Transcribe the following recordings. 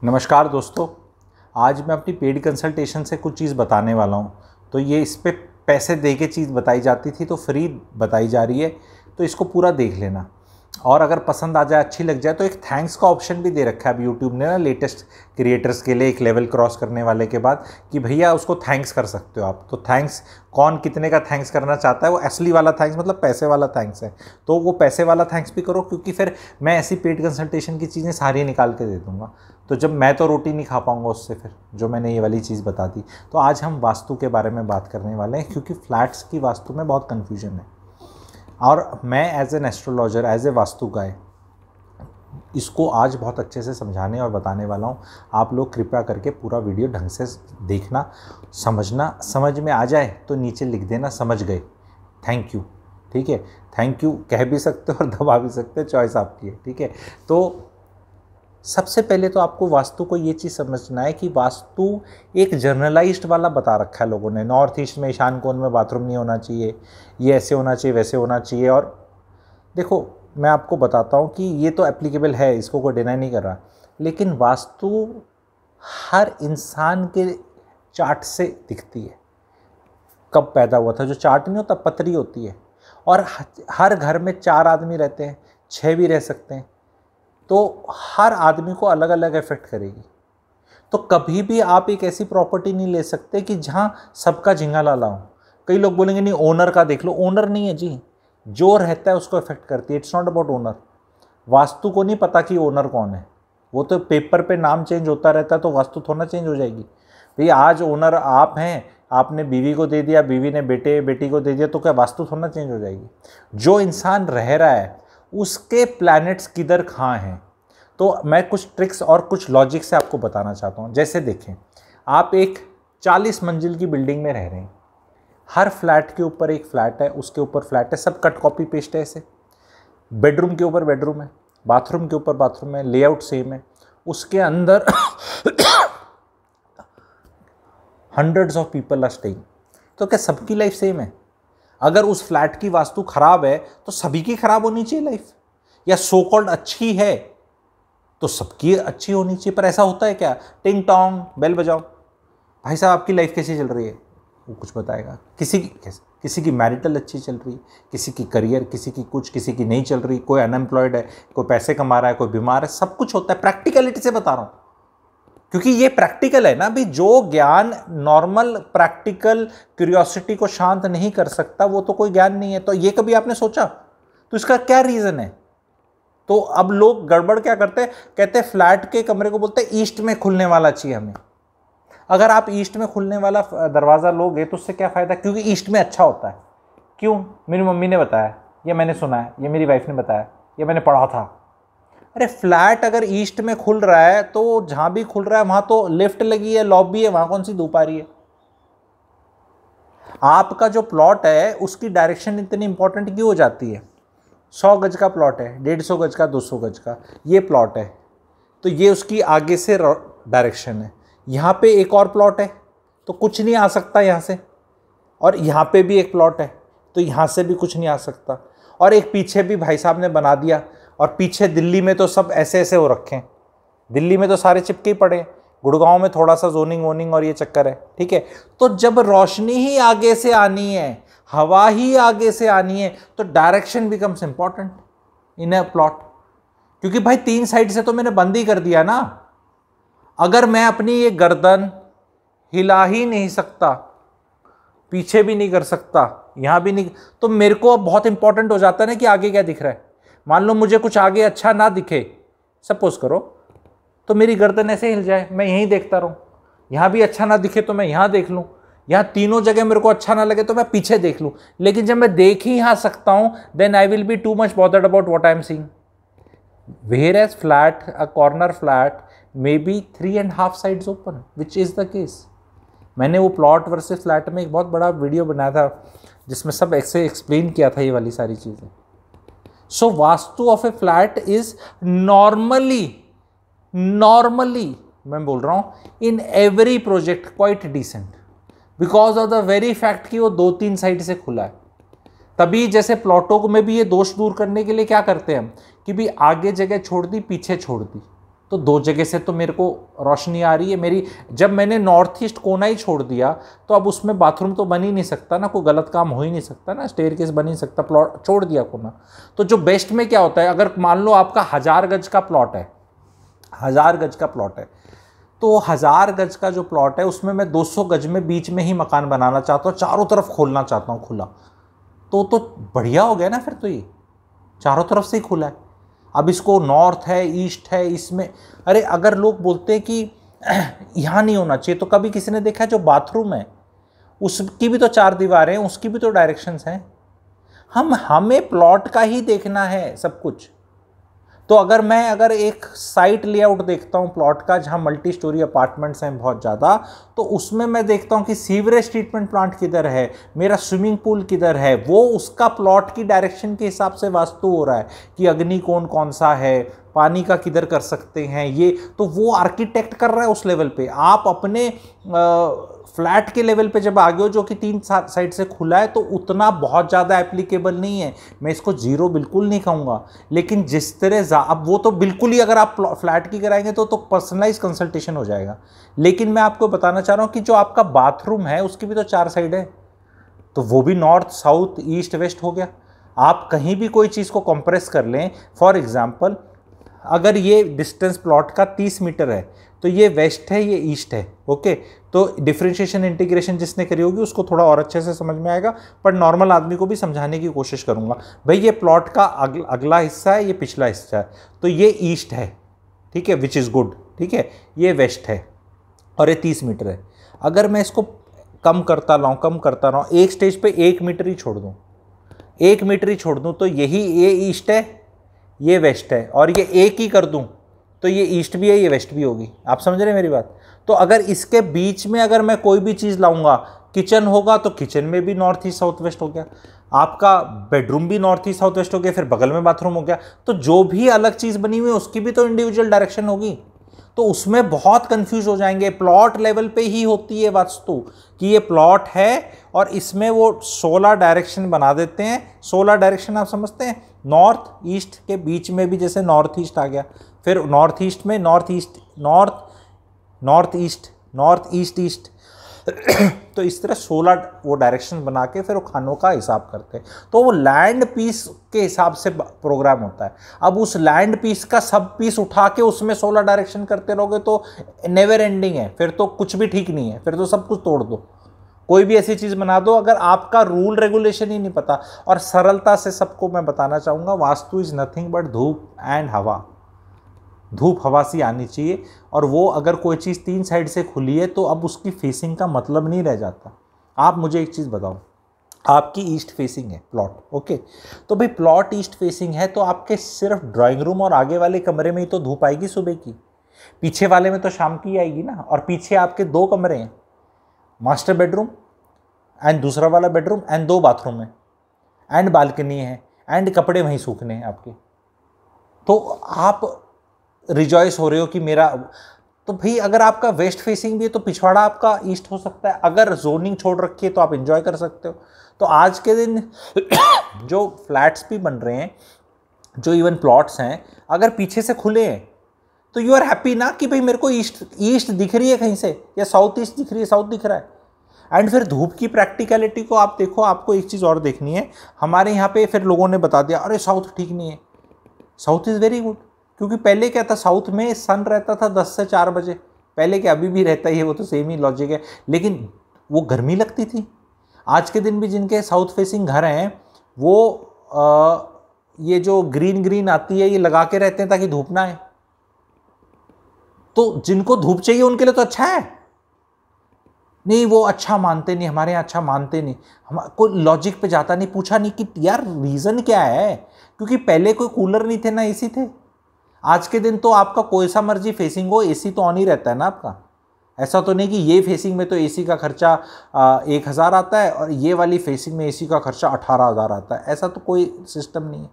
नमस्कार दोस्तों, आज मैं अपनी पेड कंसल्टेशन से कुछ चीज़ बताने वाला हूँ। तो ये इस पे पैसे दे के चीज़ बताई जाती थी तो फ्री बताई जा रही है, तो इसको पूरा देख लेना। और अगर पसंद आ जाए, अच्छी लग जाए तो एक थैंक्स का ऑप्शन भी दे रखा है अभी यूट्यूब ने ना, लेटेस्ट क्रिएटर्स के लिए एक लेवल क्रॉस करने वाले के बाद कि भैया उसको थैंक्स कर सकते हो आप। तो थैंक्स कौन कितने का थैंक्स करना चाहता है, वो असली वाला थैंक्स मतलब पैसे वाला थैंक्स है, तो वो पैसे वाला थैंक्स भी करो, क्योंकि फिर मैं ऐसी पेड कंसल्टेशन की चीज़ें सारी निकाल के दे दूँगा। तो जब मैं तो रोटी नहीं खा पाऊँगा उससे, फिर जो मैंने ये वाली चीज़ बता दी। तो आज हम वास्तु के बारे में बात करने वाले हैं, क्योंकि फ्लैट्स की वास्तु में बहुत कन्फ्यूजन है और मैं as an astrologer, as a vastu guy इसको आज बहुत अच्छे से समझाने और बताने वाला हूँ। आप लोग कृपया करके पूरा वीडियो ढंग से देखना, समझना। समझ में आ जाए तो नीचे लिख देना समझ गए, थैंक यू। ठीक है, थैंक यू कह भी सकते हो और दबा भी सकते हो, चॉइस आपकी है। ठीक है, तो सबसे पहले तो आपको वास्तु को ये चीज़ समझना है कि वास्तु एक जर्नलाइज्ड वाला बता रखा है लोगों ने। नॉर्थ ईस्ट में ईशान कोण में बाथरूम नहीं होना चाहिए, ये ऐसे होना चाहिए, वैसे होना चाहिए। और देखो, मैं आपको बताता हूँ कि ये तो एप्लीकेबल है, इसको कोई डिनाई नहीं कर रहा, लेकिन वास्तु हर इंसान के चार्ट से दिखती है। कब पैदा हुआ था, जो चार्ट नहीं होता, पतरी होती है। और हर घर में 4 आदमी रहते हैं, 6 भी रह सकते हैं, तो हर आदमी को अलग अलग इफेक्ट करेगी। तो कभी भी आप एक ऐसी प्रॉपर्टी नहीं ले सकते कि जहाँ सबका झिंगा लाला हो। कई लोग बोलेंगे नहीं ओनर का देख लो, ओनर नहीं है जी, जो रहता है उसको इफेक्ट करती है। It's not about owner. Vastu को नहीं पता कि ओनर कौन है, वो तो पेपर पे नाम चेंज होता रहता है, तो वास्तु थोड़ा ना चेंज हो जाएगी। भैया आज ओनर आप हैं, आपने बीवी को दे दिया, बीवी ने बेटी को दे दिया, तो क्या वास्तु थोड़ा ना चेंज हो जाएगी? जो इंसान रह रहा है उसके प्लैनेट्स किधर कहाँ हैं, तो मैं कुछ ट्रिक्स और कुछ लॉजिक से आपको बताना चाहता हूँ। जैसे देखें, आप एक 40 मंजिल की बिल्डिंग में रह रहे हैं, हर फ्लैट के ऊपर एक फ्लैट है, उसके ऊपर फ्लैट है, सब कट कॉपी पेस्ट है ऐसे। बेडरूम के ऊपर बेडरूम है, बाथरूम के ऊपर बाथरूम है, लेआउट सेम है, उसके अंदर hundreds of people are staying. तो क्या सबकी लाइफ सेम है? अगर उस फ्लैट की वास्तु खराब है तो सभी की खराब होनी चाहिए लाइफ, या सो कॉल्ड अच्छी है तो सबकी अच्छी होनी चाहिए? पर ऐसा होता है क्या? टिंग टोंग बेल बजाओ, भाई साहब आपकी लाइफ कैसी चल रही है, वो कुछ बताएगा। किसी की मैरिटल अच्छी चल रही है, किसी की करियर, किसी की कुछ, किसी की नहीं चल रही, कोई अनएम्प्लॉयड है, कोई पैसे कमा रहा है, कोई बीमार है, सब कुछ होता है। प्रैक्टिकलिटी से बता रहा हूँ, क्योंकि ये प्रैक्टिकल है ना। भी जो ज्ञान नॉर्मल प्रैक्टिकल क्यूरियोसिटी को शांत नहीं कर सकता, वो तो कोई ज्ञान नहीं है। तो ये कभी आपने सोचा तो इसका क्या रीजन है? तो अब लोग गड़बड़ क्या करते हैं, कहते हैं फ्लैट के कमरे को बोलते हैं ईस्ट में खुलने वाला चाहिए हमें। अगर आप ईस्ट में खुलने वाला दरवाज़ा लोगे तो उससे क्या फ़ायदा? क्योंकि ईस्ट में अच्छा होता है। क्यों? मेरी मम्मी ने बताया, ये मैंने सुना है, ये मेरी वाइफ ने बताया, ये मैंने पढ़ा था। अरे फ्लैट अगर ईस्ट में खुल रहा है तो जहाँ भी खुल रहा है वहाँ तो लिफ्ट लगी है, लॉबी है, वहाँ कौन सी धूप आ रही है? आपका जो प्लॉट है उसकी डायरेक्शन इतनी इंपॉर्टेंट क्यों हो जाती है? 100 गज का प्लॉट है, 150 गज का, 200 गज का ये प्लॉट है, तो ये उसकी आगे से डायरेक्शन है। यहाँ पे एक और प्लॉट है तो कुछ नहीं आ सकता यहाँ से, और यहाँ पे भी एक प्लॉट है तो यहाँ से भी कुछ नहीं आ सकता, और एक पीछे भी भाई साहब ने बना दिया। और पीछे दिल्ली में तो सब ऐसे ऐसे हो रखे हैं, दिल्ली में तो सारे चिपके ही पड़े हैं, गुड़गांव में थोड़ा सा जोनिंग वोनिंग और ये चक्कर है। ठीक है, तो जब रोशनी ही आगे से आनी है, हवा ही आगे से आनी है, तो direction becomes important in a plot. क्योंकि भाई 3 साइड से तो मैंने बंद ही कर दिया ना। अगर मैं अपनी ये गर्दन हिला ही नहीं सकता, पीछे भी नहीं कर सकता, यहां भी नहीं, तो मेरे को अब बहुत इंपॉर्टेंट हो जाता है ना कि आगे क्या दिख रहा है। मान लो मुझे कुछ आगे अच्छा ना दिखे, सपोज करो, तो मेरी गर्दन ऐसे हिल जाए, मैं यहीं देखता रहूं। यहां भी अच्छा ना दिखे तो मैं यहां देख लूं, यहां तीनों जगह मेरे को अच्छा ना लगे तो मैं पीछे देख लूं। लेकिन जब मैं देख ही यहां सकता हूं, then I will be too much bothered about what I am seeing. Whereas flat, a corner flat may be 3.5 sides open, which is the case. मैंने वो प्लॉट वर्सेस फ्लैट में एक बहुत बड़ा वीडियो बनाया था जिसमें सब ऐसे एक्सप्लेन किया था ये वाली सारी चीज़ें। So vastu of a flat is normally मैं बोल रहा हूँ in every project quite decent, because of the very fact कि वो 2-3 साइड से खुला है। तभी जैसे प्लॉटों को में भी ये दोष दूर करने के लिए क्या करते हैं हम कि भी आगे जगह छोड़ दी, पीछे छोड़ दी, तो 2 जगह से तो मेरे को रोशनी आ रही है मेरी। जब मैंने नॉर्थ ईस्ट कोना ही छोड़ दिया तो अब उसमें बाथरूम तो बन ही नहीं सकता ना, कोई गलत काम हो ही नहीं सकता ना, स्टेयरकेस बन ही सकता, प्लॉट छोड़ दिया कोना। तो जो बेस्ट में क्या होता है, अगर मान लो आपका 1000 गज का प्लॉट है, 1000 गज का प्लॉट है, तो 1000 गज का जो प्लॉट है उसमें मैं 200 गज में बीच में ही मकान बनाना चाहता हूँ, चारों तरफ खोलना चाहता हूँ खुला, तो बढ़िया हो गया ना फिर तो, ये चारों तरफ से ही खुला है। अब इसको नॉर्थ है, ईस्ट है, इसमें अरे अगर लोग बोलते हैं कि यहाँ नहीं होना चाहिए, तो कभी किसी ने देखा जो बाथरूम है उसकी भी तो 4 दीवारें हैं, उसकी भी तो डायरेक्शंस हैं। हमें प्लॉट का ही देखना है सब कुछ। तो अगर एक साइट लेआउट देखता हूँ प्लॉट का जहाँ मल्टी स्टोरी अपार्टमेंट्स हैं बहुत ज़्यादा, तो उसमें मैं देखता हूँ कि सीवरेज ट्रीटमेंट प्लांट किधर है, मेरा स्विमिंग पूल किधर है, वो उसका प्लॉट की डायरेक्शन के हिसाब से वास्तु हो रहा है कि अग्निकोण कौन सा है, पानी का किधर कर सकते हैं, ये तो वो आर्किटेक्ट कर रहा है उस लेवल पे। आप अपने फ्लैट के लेवल पे जब आ गए हो जो कि 3 साइड से खुला है, तो उतना बहुत ज़्यादा एप्लीकेबल नहीं है, मैं इसको जीरो बिल्कुल नहीं कहूँगा। लेकिन जिस तरह अब वो तो बिल्कुल ही अगर आप फ्लैट की कराएंगे तो पर्सनलाइज कंसल्टेशन हो जाएगा। लेकिन मैं आपको बताना चाह रहा हूँ कि जो आपका बाथरूम है उसकी भी तो 4 साइड है, तो वो भी नॉर्थ साउथ ईस्ट वेस्ट हो गया। आप कहीं भी कोई चीज़ को कंप्रेस कर लें, फॉर एग्जाम्पल अगर ये डिस्टेंस प्लॉट का 30 मीटर है तो ये वेस्ट है, ये ईस्ट है, ओके। तो डिफरेंशिएशन इंटीग्रेशन जिसने करी होगी उसको थोड़ा और अच्छे से समझ में आएगा, पर नॉर्मल आदमी को भी समझाने की कोशिश करूंगा। भाई ये प्लॉट का अगला हिस्सा है, ये पिछला हिस्सा है, तो ये ईस्ट है, ठीक है, विच इज़ गुड, ठीक है, ये वेस्ट है और ये 30 मीटर है। अगर मैं इसको कम करता रहूँ, एक स्टेज पे 1 मीटर ही छोड़ दूँ, 1 मीटर ही छोड़ दूँ, तो ये ईस्ट है, ये वेस्ट है, और ये एक ही कर दूं तो ये ईस्ट भी है, ये वेस्ट भी होगी। आप समझ रहे हैं मेरी बात? तो अगर इसके बीच में अगर मैं कोई भी चीज़ लाऊंगा, किचन होगा तो किचन में भी नॉर्थ ईस्ट साउथ वेस्ट हो गया, आपका बेडरूम भी नॉर्थ ईस्ट साउथ वेस्ट हो गया, फिर बगल में बाथरूम हो गया, तो जो भी अलग चीज़ बनी हुई है उसकी भी तो इंडिविजुअल डायरेक्शन होगी। तो उसमें बहुत कंफ्यूज हो जाएंगे। प्लॉट लेवल पे ही होती है वास्तु कि ये प्लॉट है और इसमें वो 16 डायरेक्शन बना देते हैं। 16 डायरेक्शन आप समझते हैं, नॉर्थ ईस्ट के बीच में भी जैसे नॉर्थ ईस्ट आ गया, फिर नॉर्थ ईस्ट में नॉर्थ ईस्ट ईस्ट तो इस तरह 16 वो डायरेक्शन बना के फिर वो खानों का हिसाब करते हैं। तो वो लैंड पीस के हिसाब से प्रोग्राम होता है। अब उस लैंड पीस का सब पीस उठा के उसमें 16 डायरेक्शन करते रहोगे तो नेवर एंडिंग है, फिर तो कुछ भी ठीक नहीं है, फिर तो सब कुछ तोड़ दो, कोई भी ऐसी चीज़ बना दो अगर आपका रूल रेगुलेशन ही नहीं पता। और सरलता से सबको मैं बताना चाहूँगा, वास्तु इज़ नथिंग बट धूप एंड हवा, धूप हवा सी आनी चाहिए। और वो अगर कोई चीज़ 3 साइड से खुली है तो अब उसकी फेसिंग का मतलब नहीं रह जाता। आप मुझे एक चीज़ बताओ, आपकी ईस्ट फेसिंग है प्लॉट, ओके, तो भाई प्लॉट ईस्ट फेसिंग है तो आपके सिर्फ ड्राइंग रूम और आगे वाले कमरे में ही तो धूप आएगी सुबह की, पीछे वाले में तो शाम की आएगी ना। और पीछे आपके 2 कमरे हैं, मास्टर बेडरूम एंड दूसरा वाला बेडरूम एंड 2 बाथरूम है एंड बालकनी है एंड कपड़े वहीं सूखने हैं आपके, तो आप रिजॉइस हो रहे हो कि मेरा। तो भाई अगर आपका वेस्ट फेसिंग भी है तो पिछवाड़ा आपका ईस्ट हो सकता है। अगर जोनिंग छोड़ रखी है तो आप एंजॉय कर सकते हो। तो आज के दिन जो फ्लैट्स भी बन रहे हैं, जो इवन प्लॉट्स हैं, अगर पीछे से खुले हैं तो यू आर हैप्पी ना कि भाई मेरे को ईस्ट दिख रही है कहीं से, या साउथ ईस्ट दिख रही है, साउथ दिख रहा है। एंड फिर धूप की प्रैक्टिकलिटी को आप देखो, आपको एक चीज़ और देखनी है। हमारे यहाँ पे फिर लोगों ने बता दिया अरे साउथ ठीक नहीं है, साउथ इज़ वेरी गुड। क्योंकि पहले क्या था, साउथ में सन रहता था 10 से 4 बजे, पहले क्या अभी भी रहता ही है, वो तो सेम ही लॉजिक है, लेकिन वो गर्मी लगती थी। आज के दिन भी जिनके साउथ फेसिंग घर हैं वो ये जो ग्रीन आती है ये लगा के रहते हैं ताकि धूप ना आए। तो जिनको धूप चाहिए उनके लिए तो अच्छा है। नहीं वो अच्छा मानते नहीं, हमारे यहाँ अच्छा मानते नहीं, हम कोई लॉजिक पे जाता नहीं, पूछा नहीं कि यार रीज़न क्या है। क्योंकि पहले कोई कूलर नहीं थे ना एसी थे। आज के दिन तो आपका कोई सा मर्जी फेसिंग हो, एसी तो ऑन ही रहता है ना आपका। ऐसा तो नहीं कि ये फेसिंग में तो एसी का खर्चा 1000 आता है और ये वाली फेसिंग में एसी का खर्चा 18000 आता है, ऐसा तो कोई सिस्टम नहीं है।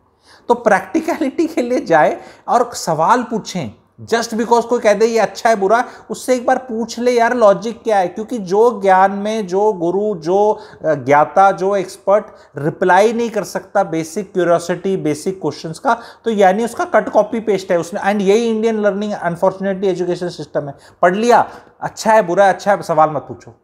तो प्रैक्टिकलिटी के लिए जाए और सवाल पूछें, जस्ट बिकॉज कोई कह दे ये अच्छा है बुरा, उससे एक बार पूछ ले यार लॉजिक क्या है, क्योंकि जो ज्ञान में जो गुरु, जो ज्ञाता, जो एक्सपर्ट रिप्लाई नहीं कर सकता बेसिक क्यूरियोसिटी, बेसिक क्वेश्चंस का, तो यानी उसका कट कॉपी पेस्ट है उसने। एंड यही Indian learning unfortunately education system है। पढ़ लिया, अच्छा है बुरा है, अच्छा है, सवाल मत पूछो,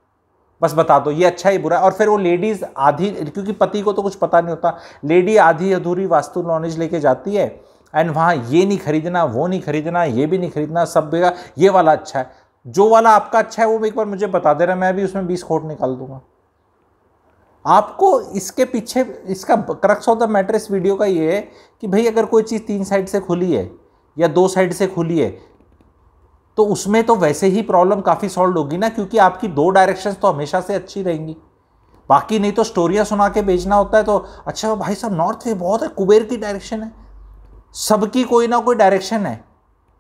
बस बता दो ये अच्छा है बुरा है। और फिर वो लेडीज आधी, क्योंकि पति को तो कुछ पता नहीं होता, लेडी आधी अधूरी वास्तु नॉलेज लेके जाती है एंड वहाँ ये नहीं खरीदना, वो नहीं खरीदना, ये भी नहीं खरीदना, सब बेगा, ये वाला अच्छा है। जो वाला आपका अच्छा है वो एक बार मुझे बता दे रहा, मैं भी उसमें 20 खोट निकाल दूंगा। आपको इसके पीछे, इसका क्रक्स ऑफ द मैटर इस वीडियो का ये है कि भाई अगर कोई चीज़ 3 साइड से खुली है या 2 साइड से खुली है तो उसमें तो वैसे ही प्रॉब्लम काफ़ी सॉल्व होगी ना, क्योंकि आपकी 2 डायरेक्शंस तो हमेशा से अच्छी रहेंगी। बाकी नहीं तो स्टोरियाँ सुना के बेचना होता है तो अच्छा भाई साहब नॉर्थ वे बहुत है, कुबेर की डायरेक्शन है, सबकी कोई ना कोई डायरेक्शन है,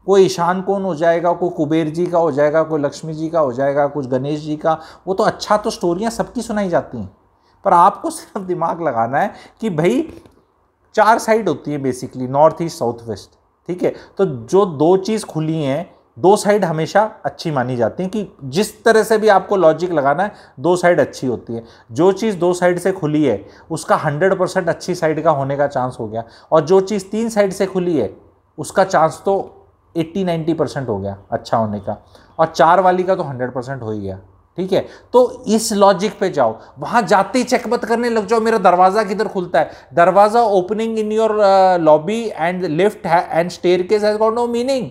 कोई ईशान कोण हो जाएगा, कोई कुबेर जी का हो जाएगा, कोई लक्ष्मी जी का हो जाएगा, कुछ गणेश जी का, वो तो अच्छा तो स्टोरियाँ सबकी सुनाई जाती हैं। पर आपको सिर्फ दिमाग लगाना है कि भाई 4 साइड होती है basically, north east south west, ठीक है। तो जो 2 चीज़ खुली हैं, 2 साइड हमेशा अच्छी मानी जाती हैं, कि जिस तरह से भी आपको लॉजिक लगाना है 2 साइड अच्छी होती है। जो चीज़ 2 साइड से खुली है उसका 100% अच्छी साइड का होने का चांस हो गया, और जो चीज़ 3 साइड से खुली है उसका चांस तो 80-90% हो गया अच्छा होने का, और 4 वाली का तो 100% हो ही गया, ठीक है। तो इस लॉजिक पे जाओ, वहां जाते ही चेक मत करने लग जाओ मेरा दरवाजा किधर खुलता है। दरवाजा opening in your lobby and lift and staircase has got no meaning,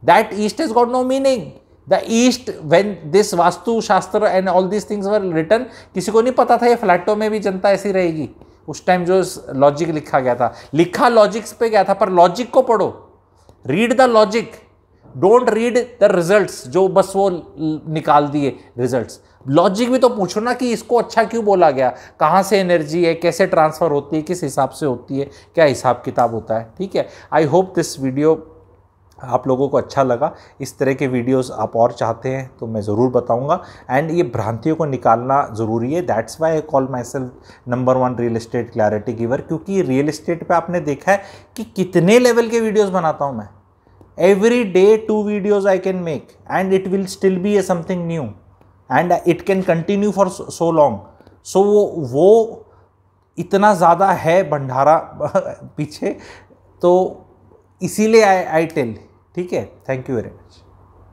that east has got no meaning. The east when this vastu shastra and all these things were written, किसी को नहीं पता था ये फ्लैटों में भी जनता ऐसी रहेगी उस टाइम जो लॉजिक लिखा गया था। लिखा लॉजिक्स पे गया था, पर लॉजिक को पढ़ो, read the logic, don't read the results जो बस वो निकाल दिए रिजल्ट्स। लॉजिक भी तो पूछो ना कि इसको अच्छा क्यों बोला गया, कहाँ से एनर्जी है, कैसे ट्रांसफर होती है, किस हिसाब से होती है, क्या हिसाब किताब होता है, ठीक है। आई होप दिस वीडियो आप लोगों को अच्छा लगा। इस तरह के वीडियोस आप और चाहते हैं तो मैं ज़रूर बताऊंगा, एंड ये भ्रांतियों को निकालना ज़रूरी है। That's why I call my self number 1 real estate clarity giver, क्योंकि रियल एस्टेट पे आपने देखा है कि कितने लेवल के वीडियोस बनाता हूं मैं। Every day 2 videos I can make and it will still be a something new and it can continue for so long. So वो इतना ज़्यादा है भंडारा पीछे, तो इसीलिए आई टेल, ठीक है। Thank you very much.